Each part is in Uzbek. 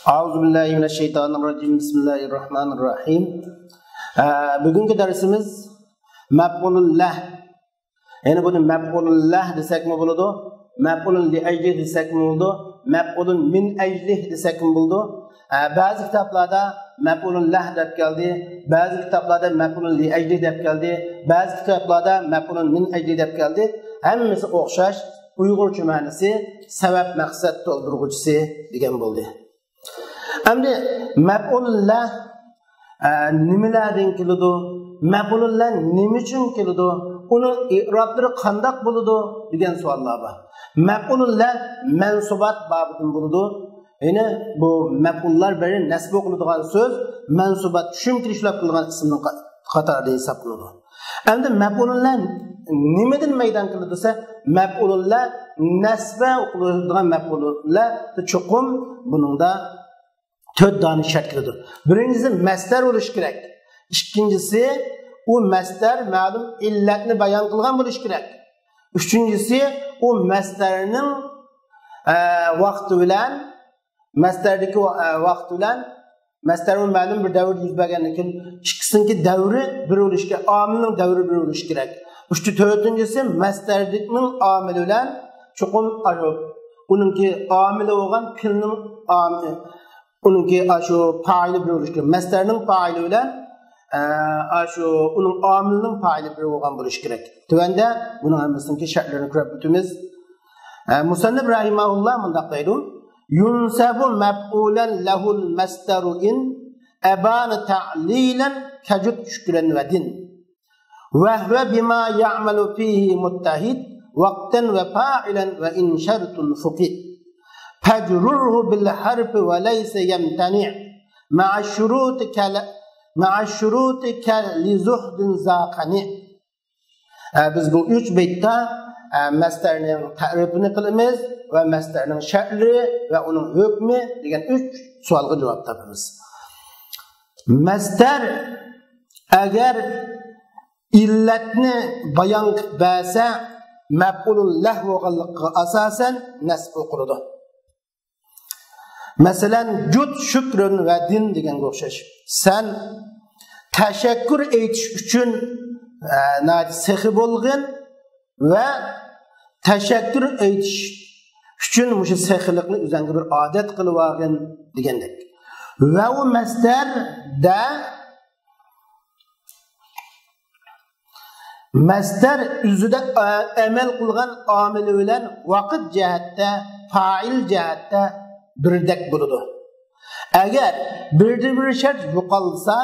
Euzubillahimineşşeytanirracim. Bismillahirrahmanirrahim. Bugünkü dersimiz mef'ulullah. Yani bunu mef'ulullah desek mi buludu? Mef'ulun li eclih desek mi buldu? Mef'ulun min eclih desek mi buldu? Bazı kitaplarda mef'ulullah dep geldi. Bazı kitaplarda mef'ulun li eclih dep geldi. Bazı kitaplarda mef'ulun min eclih dep geldi. Hemmisi o'xshash. Uyg'urcha ma'nosi sabab maqsad to'ldiruvchisi degan bo'ldi. Endi mef'ulullah nimalardan keladi? Mef'ulullah nima uchun keladi? Uni i'roblari qanday bo'ladi degan savollar bor. Mef'ulullah mansubat babidan bo'ladi. Ya'ni bu mef'ullar biri nasb qiladigan so'z, mansubat tushuntirishlar qilgan ismning qatorida hisoblanadi. Endi mef'ulullah nimadan maydon keladi desa, mef'ulullah nasba qiladigan mef'ulullah chuqum buningda 4 tane şart kelidir. Birincisi masdar bo'lishi kerak. İkincisi o masdar ma'lum illatni bayon qilgan bo'lishi kerak. Üçüncüsü o masdarning vaqti bilan masdardagi vaqti bilan masdarning ma'lum bir davr yuz bergandan keyin ikkisiniki davri bir bo'lishi kerak, omilning davri bir bo'lishi kerak. To'rtinchisi masdardikning omili bilan chuqum uningki omili bo'lgan filning omili uningki shu fa'ili bir bo'lishi kerak. Masdarning fa'ili bilan shu uning omilining fa'ili bir bo'lgan bo'lishi kerak. Tuvanda buning hammasiniki shartlarini ko'rib o'tamiz. Musannif rahimahulloh mundaq deydi: "Yunsabu maf'ulan lahul masdaru in abana ta'lilan kajud shukran wa din. Wa huwa bima ya'malu fihi muttahid waqtan wa fa'ilan wa in shartun fuqid. فجره بالحرف وليس يمتنع مع الشروط كلزهد زاقنع." Biz bu 3 beytda masdarning ta'rifini qilamiz va masdarning sha'ri va uning hukmi degan 3 savolga javob topamiz. Masdar agar illatni bayon qilib bersa, maf'ulullah bo'lganligiga asosan nasb qiladi. Masalan, jud shukrun va din deganga o'xshash. Sen tashakkur aytish uchun sehi bo'lgin va tashakkur aytish uchun mushu sehilikni o'zingga bir odat qilib olgin degandek. Va u masdarda masdar o'zida amal qilgan omili bilan vaqt jihatda, fa'il jihatda birdek bo'ladi. Agar bir shart yo'qolsa,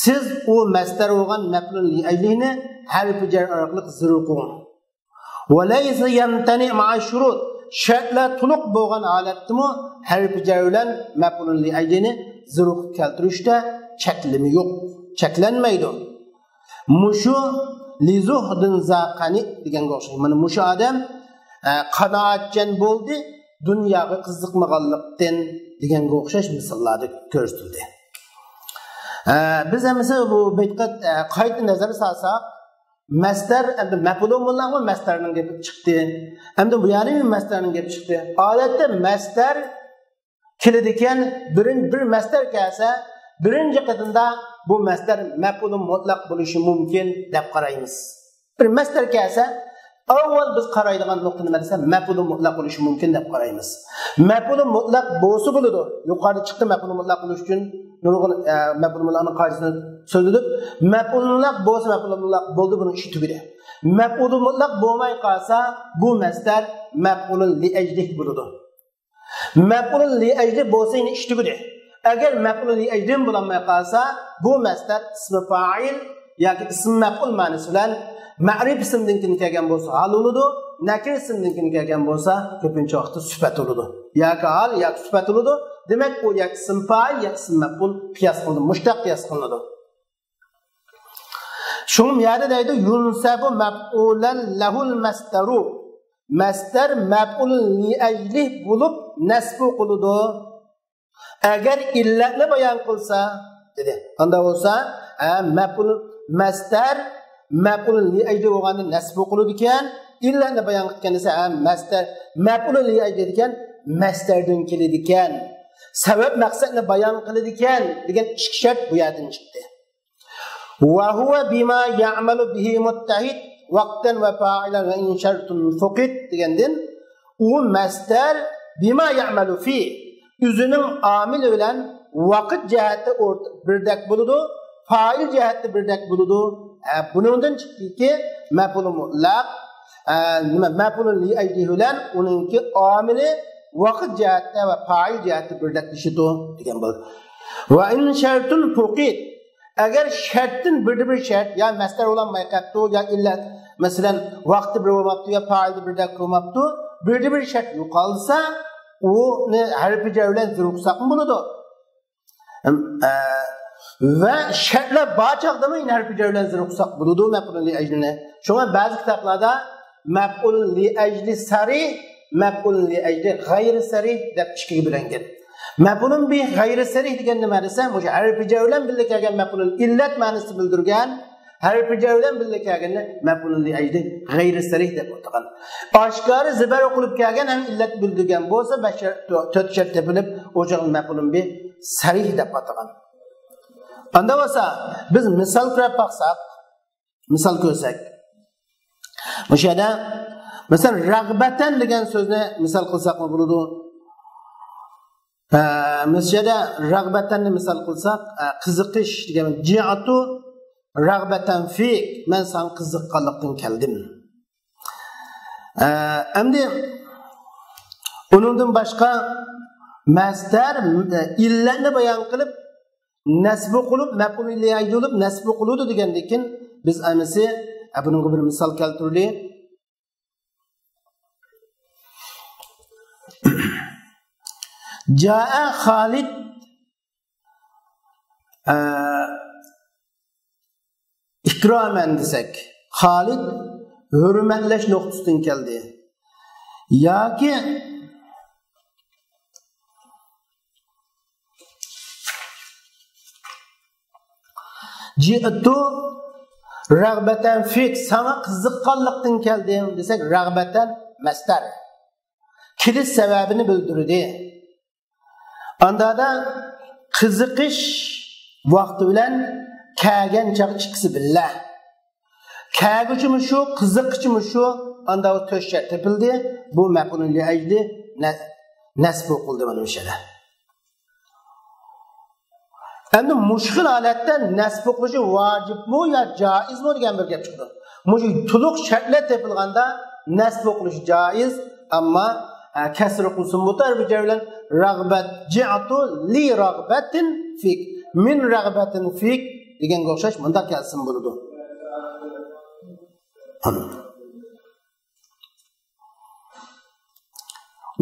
siz u masdar bo'lgan maf'ul li ajlini harfi jar orqali zurur qo'ying. Va laysa yamtani ma'a shurut. Shartlar to'liq bo'lgan holatdami harfi jar bilan maf'ul li ajlini zurur keltirishda cheklimi yo'q, cheklanmaydi. Mushu lizuhdin zaqani deganga o'xshaydi. Mana mushu odam qanoatchan bo'ldi, dunyoga qiziqmaganlikdan deganga o'xshash misollarni ko'rsatildi. Biz hamma bu betga qayta nazar solsak, masdar endi maf'ulullah va masdarning gapi chiqdi. Endi bu yana masdarning gapi chiqdi. Odatda masdar keladigan bir masdar kelsa, birinchi qadamda bu masdar maf'ulun mutlaq bo'lishi mumkin deb qaraymiz. Bir masdar kelsa, avval biz qaraydigan nuqta nima desa, maf'ulun mutlaq bo'lishi mumkin deb qaraymiz. Maf'ulun mutlaq bo'lsa bo'ladi. Yuqorida chiqdi maf'ulun mutlaq bo'lish uchun nurg'un maf'ulun mutlaqning qoidasini so'zlab, maf'ulun mutlaq bo'lsa maf'ulun mutlaq bo'ldi, buni ishi tugadi. Maf'ulun mutlaq bo'lmay qolsa, bu masdar maf'ulun li ajlih bo'ladi. Maf'ulun li ajlih bo'lsa, yine ishi tugadi. Agar maf'ul li ajlih bo'lamay qolsa, bu masdar ismi fa'il yoki ism maf'ul ma'nosi bilan ma'rif ismdan kelgan bo'lsa hal bo'ladi, nakir ismdan kelgan bo'lsa ko'pincha vaqtda sifat bo'ladi. Yoki hal yoki sifat bo'ladi. Demak, u yoki ism fa'il yoki ism maf'ul qiyos qilinadi, mushtaq qiyos qilinadi. Shum yerda deydi, yunsabu maf'ulan lahul masdaru. Masdar maf'ul li ajlih bo'lib nasb qiladi. Agar illatni bayon qilsa, dedi. Unda bo'lsa, maf'ul masdar maf'ul li ajli bo'lganda nasb qiladi ekan, illatni bayon qilgan esa masdar maf'ul li ajli ekan, masdardan keladi ekan. sebep maksatını bayan kılırken degan ikki shart bu yerdan chiqdi. Wa huwa bima ya'malu bihi muttahid vaqtan va fa'ilan va in shartun fuqid degandan u masdar bima ya'malu fi o'zining amil bilan vaqt jihati birdak bo'ladi, fa'il jihati birdak bo'ladi. Buningdan chiqdiki maf'ul mutlaq maf'ul li ajlihi bilan uningki amili vaqt jihati va fa'il jihati birdak dishidi degan bo'ladi. Va in shartun fuqid agar shartdan bir shart ya masdar olanmay qapti ya illat masalan vaqti bir bo'lmabdi ya fa'ili birdak bo'lmabdi bir shart yo'qolsa uni harfi jar bilan ruxsat bo'ladi. Ve şartlar bağçakda mı harfi jar bilan ruxsat bo'ladi maf'ul li ajlini. Şuna bazı kitaplarda maf'ul li ajli sarih, maf'ul li ajli g'ayri sarih deb ikkiga bo'lingan. Maf'ulun bi g'ayri sarih degan nima desa, o'sha harfi jar bilan birga kelgan maf'ulun illat ma'nosini bildirgan, harfi jar bilan birga kelganni maf'ulun li ajli g'ayri sarih deb o'tgan. Oshkori zibar o'qilib kelgan ham illat bildirgan bo'lsa, to'rt shart tepilib, o'sha maf'ulun bi sarih deb o'tgan. Anda bo'lsa biz misol ko'rib baqsak, misol ko'rsak. O'sha yerda masalan rag'batan degan so'zni misol qilsak bo'ladi. Mesela rag'batanni misol qilsak, qiziqish degan ji'atu rag'batan fik, men san qiziqqanlikdan keldim. Endi uningdan boshqa masdar illatni bayon qilib nasb qilib maf'ul li ajlib nasb qiludi degandan keyin biz anisi bunga bir misol keltiraylik. Ja'a Khalid ikramen desek, Khalid hürmetleş noktasından geldi. Ya ki Ci'tu rağbeten fik sana kızıkkallıktan geldim desek rağbeten masdar. Kiliş sebebini bildirdi. Anda da qiziqish vaqti bilan kelgan chaq chiqisi billah. Kelguchimi shu, qiziqchimi shu, anda o to'shcha tepildi. Bu maf'ul li ajli nasb qildi mana o'sha yerda. Endi mushkil holatda nasb qilishi vojibmi yo joizmi degan bir gap chiqdi. Mush to'liq shartlar tepilganda nasb qilish joiz, ammo kasr qilsin bu tarbi bilan rag'bat ji'atu li rag'batin fik min rag'batin fik deganga o'xshash bunda kelsin bo'ladi.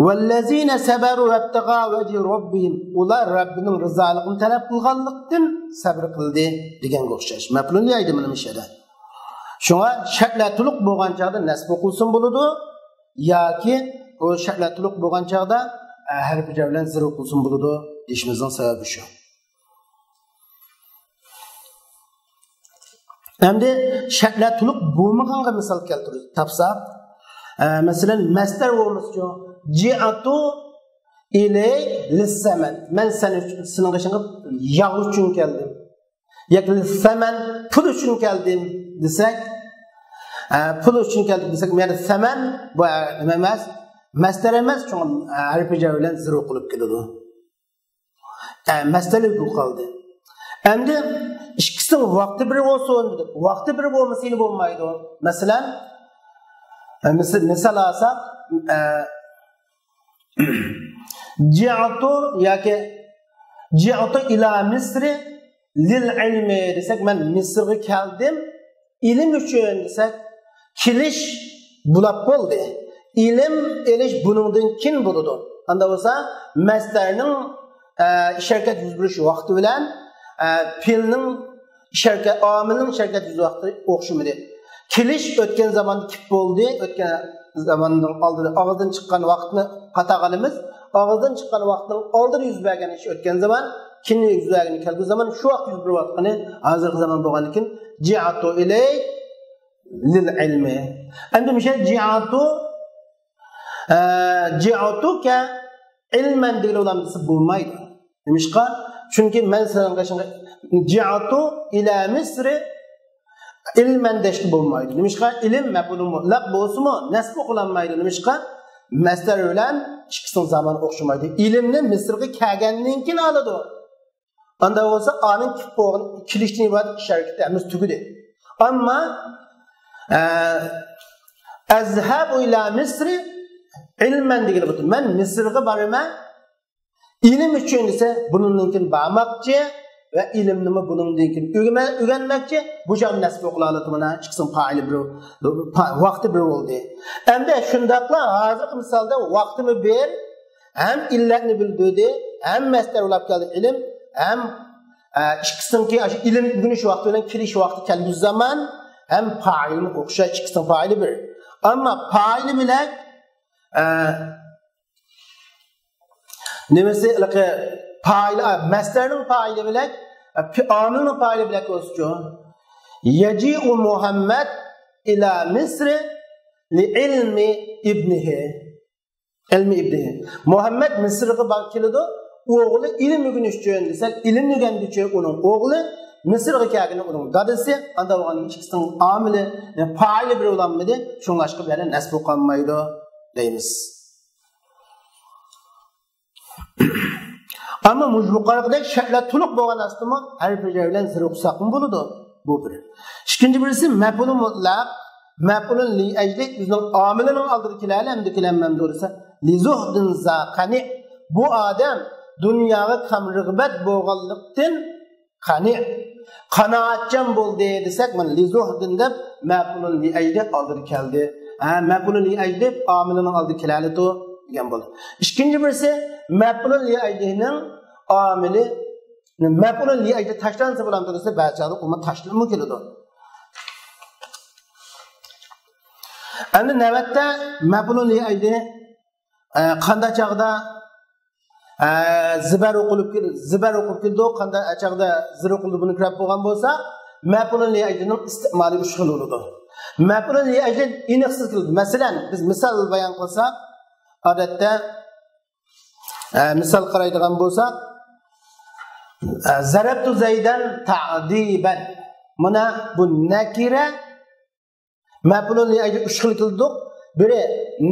Vallazina sabaru wattaqa wajhi rabbihim ular Rabbining rizoligini talab qilganlikdan sabr qildi deganga o'xshash. Maf'ulni aytdi mana bu yerda. Shunga shartlar to'liq bo'lgan chaqda nasb qilsin bo'ladi yoki o shartlar to'liq bo'lgan chaqda harfi jar bilan zir qilsin bo'ladi deyishimizning sababi shu. Endi shartlar to'liq bo'lmaganga misol keltirib topsak, masalan masdar bo'lmoqchi ji'atu ilay lis-saman. Men sening ishingga yog' uchun keldim. Yoki lis-saman pul uchun keldim desak, pul uchun keldim desak, men saman bu nima emas? Masdar emas, çünkü harfi jar bilan zir qilib keladi. Masdarlik bu qoldi. Endi ikkisining vaqti bir bo'lsin, vaqti bir bo'lmasa bo'lmaydi. Masalan, misal olsak, ji'atu yoki ji'atu ila Misri lil ilmi desak, men Misrga keldim, ilim uchun desak, kelish bulab bo'ldi. İlim eliş bunundan kin buludu. Anda olsa masdarning şirket yüz buluş vaqti bilan filning şirket amilning şirket yüz vaqti o'xshamadi. Kelish o'tgan zamonda kip bo'ldi, o'tgan zamonning oldida og'izdan chiqqan vaqtni qatag'animiz, og'izdan chiqqan vaqtning oldin yuz bergan ish o'tgan zaman, kinni yuz bergan kelgan zaman shu vaqt yuz berayotgani hozirgi zaman bo'lgandan keyin ji'atu ilay lil ilmi. Endi misha ji'atu ji'atuka ilmen degili olan dese bulmaydı. Demişka çünkü men senin kaşınga ci'atu ila Misri ilmen deşti bulmaydı. Demişka ilim mef'ulun mutlaq bolsa mu nasb oqlanmaydı. Demişka masdar bilan ikisinin zamanı oqşamaydı. İlimni Misrga kelgandan keyin oladi. Anda olsa anın kilişni ibadet şarkıtlarımız tügüdü. Ama azhabu ila Misri ilmen degili bo'ldi. Men Misrga boraman. İlim üçün ise bununkin barmoqchi va ilmni bununkin o'rganmoqchi. Bu jam nasb o'qiladi mana chiqsin fa'ili bir vaqti bir bo'ldi. Endi shundaqla hozirgi misolda vaqtini ber, ham illatni bildirdi, ham masdar ulab keldi ilm, ham ikkisinki ilm bugunish vaqti bilan kelish vaqti kelgan zaman ham fa'ilni o'xshash chiqsin fa'ili bir. Ammo fa'ili bilan nemesi fa'il masdarning fa'ili bilan amilning fa'ili bilan o'schu yaji'u Muhammad ila Misr li ilmi ibnihi Muhammad Misrga borib keladi o'g'li ilm o'rganish uchun desak ilm o'rganish uchun uning o'g'li Misrga kelgan uning dadasi anda bo'lgan ikkisining amili fa'ili bir bo'lanmidi shunlashqa bir nasb qolmaydi deymiz. Ama yuqoridagi shartlar to'liq bo'lgan astimı har bir joy bilan zir o'qsaqmi bo'ladi. Bu bir. İkinci birisi maf'ulun mutlaq, maf'ulun li ajli bizning omilining oldiga keladi, hamda kelanmam bo'lsa li zuhdin zaqani. Bu odam dunyoga qamrig'bat bo'lganlikdan qanoatchan bo'ldi desak, mana li zuhdin deb maf'ulun li ajli oldiga keldi. Maf'ulun li ajli omilining oldiga keladi degan bo'ldi. İkinci birisi maf'ulun li ajlining amili maf'ulun li ajli tashlansa bo'ladi desa ba'zida uni tashlanma keladi. Endi navbatda maf'ulun li ajli qanday chaqda zibar o'qilib keldi, qanday chaqda zir o'qildi buni kirib bo'lgan bo'lsa, maf'ulun li ajlining istimoli uch xil bo'ladi. Maf'ulun li ajli aniqsiz keldi. Masalan, biz misol bayon qilsak, odatda misol qaraydigan bo'lsak, zarabtu zaydan ta'diban. Mana bu nakira maf'ulun li ajli uch xil keldi. Biri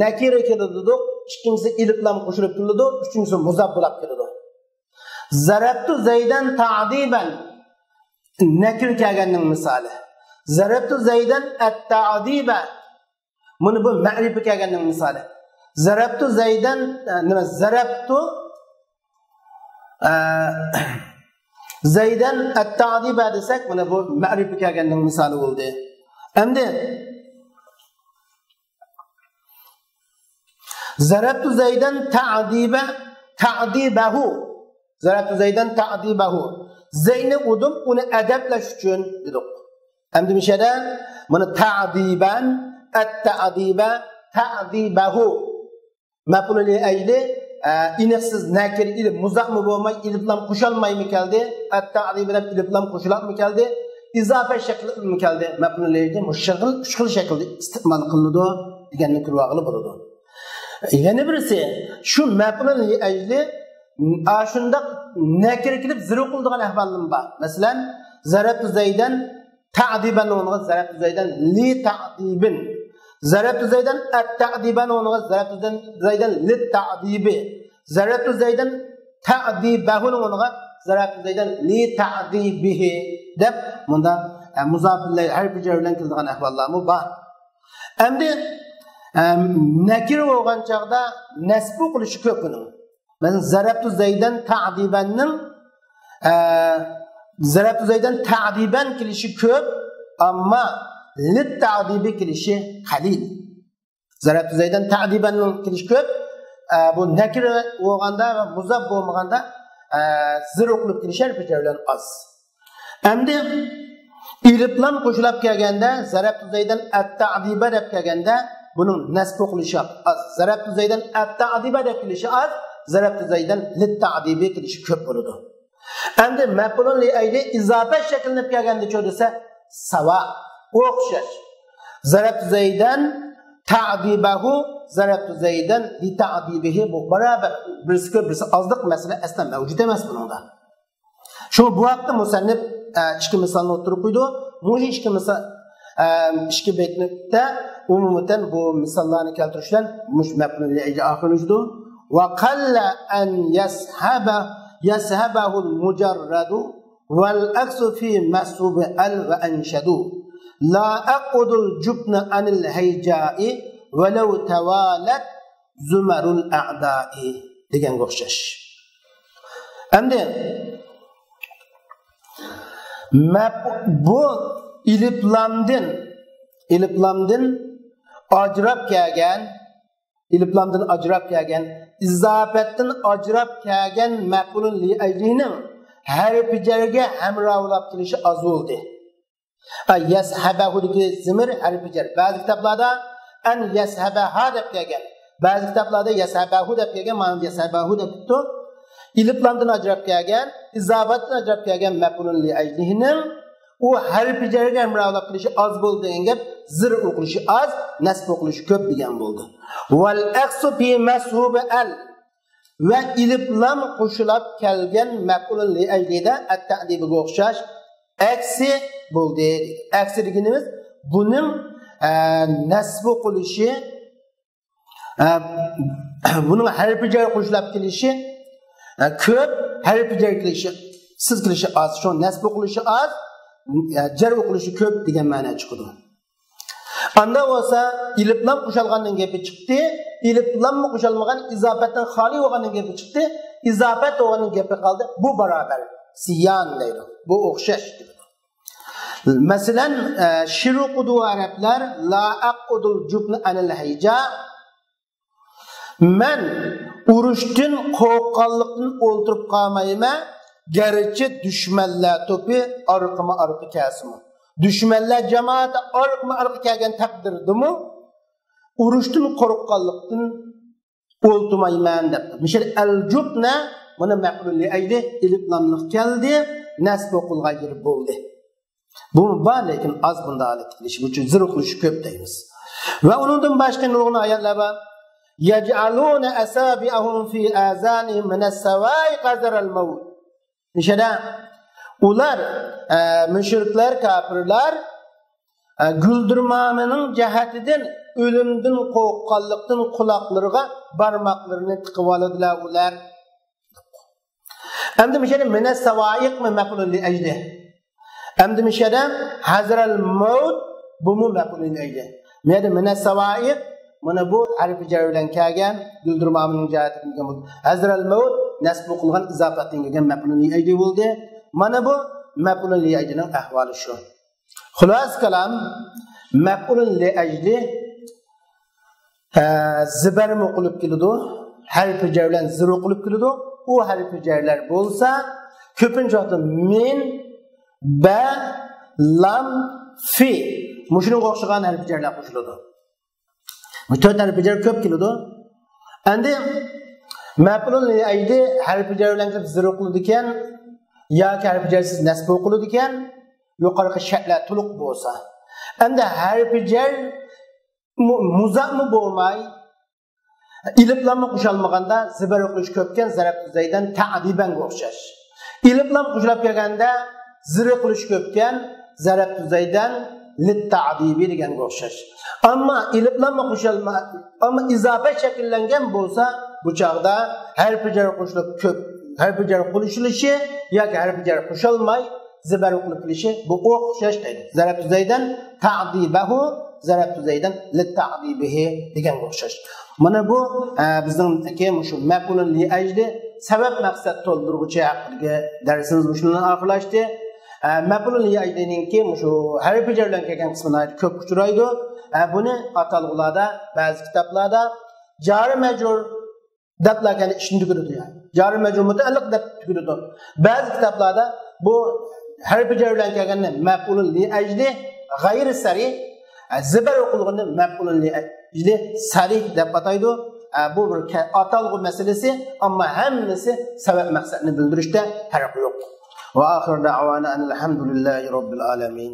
nakira keldi, ikkinchisi ilif bilan qo'shilib keldi, uchinchisi muzaf bo'lib keldi. Zarabtu zaydan ta'diban nakir kelganning misoli. Zarabtu zaydan at-ta'diba mana bu ma'rifa kelganning misoli. Zarabtu zaydan nima zarabtu zaydan at-ta'diba desak mana bu ma'rifa kelganning misoli bo'ldi. Endi zarabtu zaydan ta'dibahu zarabtu zaydan ta'dibahu zayni udim uni adablash uchun dedik. Endi mishada mana ta'diban at-ta'diba ta'dibahu maf'ul li ajli iniqsiz nakir ilm muzaqmi bo'lmay ilm bilan qo'shilmaymi keldi, at-ta'dib bilan ilm bilan qo'shilibmi keldi, izofa shaklimi keldi. Maf'ul li ajli mushag'il uch xil shaklda iste'mol qilinadi deganni kirvag'ili bo'ladi. Yana birisi shu maf'ul li ajli shunda nakir kelib zir o'qiladigan ahvolim bor. Masalan, zarabtu zaydan ta'diban o'rniga zarabtu zaydan li ta'dibin. Zarabtu zaydan at-ta'diban o'rniga zarabtu zaydan li ta'dibi. Zarabtu zaydan ta'dibahu o'rniga zarabtu zaydan li ta'dibihi deb bunda muzofillar har bir joy bilan keladigan ahvollarmi bor. Endi nakir bo'lgan chaqda nasb qilishi ko'p buni. Masalan, zarabtu zaydan ta'dibanning zarabtu zaydan ta'diban kelishi ko'p, ammo lit ta'dibi kelishi qalil. Zarabtu zaydan ta'dibanning kelishi ko'p, bu nakir bo'lganda va muzaf bo'lmaganda zir o'qilib kelishar bilan oz. Endi ilib bilan qo'shilib kelganda zarabtu zaydan at-ta'diba deb kelganda bunun nasb qilishi az. Zarabtu zaydan at-ta'diba deb kelishi az, zarabtu zaydan lit-ta'dibi kelishi ko'p bo'ladi. Endi maf'ulun li ajli izofa shaklini kelganda desa sava o'xshash. Zarabtu zaydan ta'dibahu zarabtu zaydan li ta'dibihi bu barabar birisi ko'p birisi ozliq masala aslan mavjud emas buningda. Shu bu haqda musannif ikki misolni o'tirib qo'ydi. Bu ikki betnikda umuman bu misollarni keltirishdan maf'ulun li'ajli oxirlashdi. Wa qalla an yashabahu al-mujarradu wal aksu fi masub al wa anshadu la aqudul jubna anil hayja'i walau tawalat zumarul a'da'i deganga o'xshash. Endi bu iliplamdan ajrab kelgan izafetdan ajrab kelgan maf'ulun li ajlining harfi jarga hamrohlab kelishi az bo'ldi. Yashabahu degi zimir harfi jar. Ba'zi kitoblarda an yashabaha deb kelgan. Ba'zi kitoblarda yashabahu deb kelgan, ma'noda yashabahu deb tutdi. İliplamdan ajrab kelgan, izofatdan ajrab kelgan maf'ulun li ajlining u harfi jarga hamrohlab kelishi az bo'ldi degan gap, zir o'qilishi az, nasb o'qilishi ko'p degan bo'ldi. Wal aqsu fi mashub al va iliplam qo'shilib kelgan maf'ulun li ajlida at-ta'dibiga o'xshash aksi bo'ldi. Aksi deganimiz buning nasb o'qilishi, buning harfi jar qo'shilib kelishi ko'p, harfi jar kelishi siz kelishi az. Shu nasb o'qilishi az, jar o'qilishi ko'p degan ma'no chiqadi. Anda olsa iliplam qo'shilgandan gapi chiqdi, iliplam qo'shilmagan izofatdan xoli bo'lgandan gapi chiqdi, izofat bo'lgandan gapi qoldi. Bu barobar. Siyan deydi. Bu o'xshash. Masalan, shiruqudu arablar la aqudul jubna anil hayja. Men urushdan qo'rqqanlikdan o'ltirib qolmayman, garchi dushmanlar to'pi orqama orqa kelsin. Düşmanlar cemaati arqa kelgan taqdirdimi urushdan qo'rqqanlikdan o'ltirmayman deb. Misal al-jubna buni maf'ul li ajli iliplamlik keldi, nasb o'qilgan bo'ldi. Bu bor, lekin az bunda holat qilish uchun ziruqlish ko'p deymiz. Va undan boshqa nurg'un oyatlar bor. Yaj'aluna asabi'ahum fi azanihim min as-sawa'i qadar al-maut. Misal ular müşrikler, kafirler güldürmamının cihetinden ölümden qo'rqqanlikdan quloqlariga barmoqlarini tiqib oladilar ular. Endi mishadan minas savaiq maf'ulun li ajli. Endi mishadan hazral maut bu maf'ulun li ajli. Meda minas savaiq mana bu harfi jar bilan kelgan güldürmamının cihetinden kelgan. Hazral maut nasb qilgan izofatdan kelgan maf'ulun li ajli bo'ldi. Mana bu maf'ulun li ajlining ahvoli shu. Xulos kalam maf'ulun li ajli zibar o'qilib keladi, harfi jar bilan zir o'qilib keladi. U harfi jarlar bo'lsa, ko'pincha min, ba, lam, fi mushunga o'xshagan harfi jarlar qo'shiladi. Bu to'rt harfi jar ko'p keladi. Endi maf'ulun li ajli harfi jar bilan zir o'qiladi ekan, yoki harfi jarsiz nasb o'qiladi ekan, yuqorqi shartlar to'liq bo'lsa. Endi harfi jar muzaqmi bo'lmay, iliplamni qo'shilmaganda zibar o'qilish ko'pkan zarabtu zaydan ta'dibanga o'xshash. Iliplam qo'shilib kelganda zir o'qilish ko'pkan zarabtu zaydan lit ta'dibi deganga o'xshash. Ammo iliplamni qo'shilma, ammo izofa shakllangan bo'lsa, bu chaqda harfi jar qo'shilib ko'p, harfi jar qo'shilishi yoki harfi jar qo'shilmay zibar o'qilib kelishi bu o'xshash deydi. Zarabtu zaydan ta'dibahu zarabtu zaydan lit ta'dibihi deganga o'xshash. Mana bu bizningki shu maf'ulun li ajli sabab maqsad to'ldiruvchi haqidagi darsimiz shundan oxirlashdi. Maf'ulun li ajliningki shu harfi jar bilan kelgan qismini ko'p uchraydi. Buni atalg'ularda, ba'zi kitoblarda jari majrur deblarga ishni tugirdi. Jari majrur mutaalliq deb tugirdi. Ba'zi kitoblarda bu harfi jar bilan kelganni maf'ulun li ajli g'ayri sarih zibar o'qilganda maf'ulun li ajli sarih deb ataydi. Bu bir atalg'u masalasi, ammo hammasi sabab maqsadni bildirishda farq yo'q. Va oxir da'vana alhamdulillahi robbil alamin.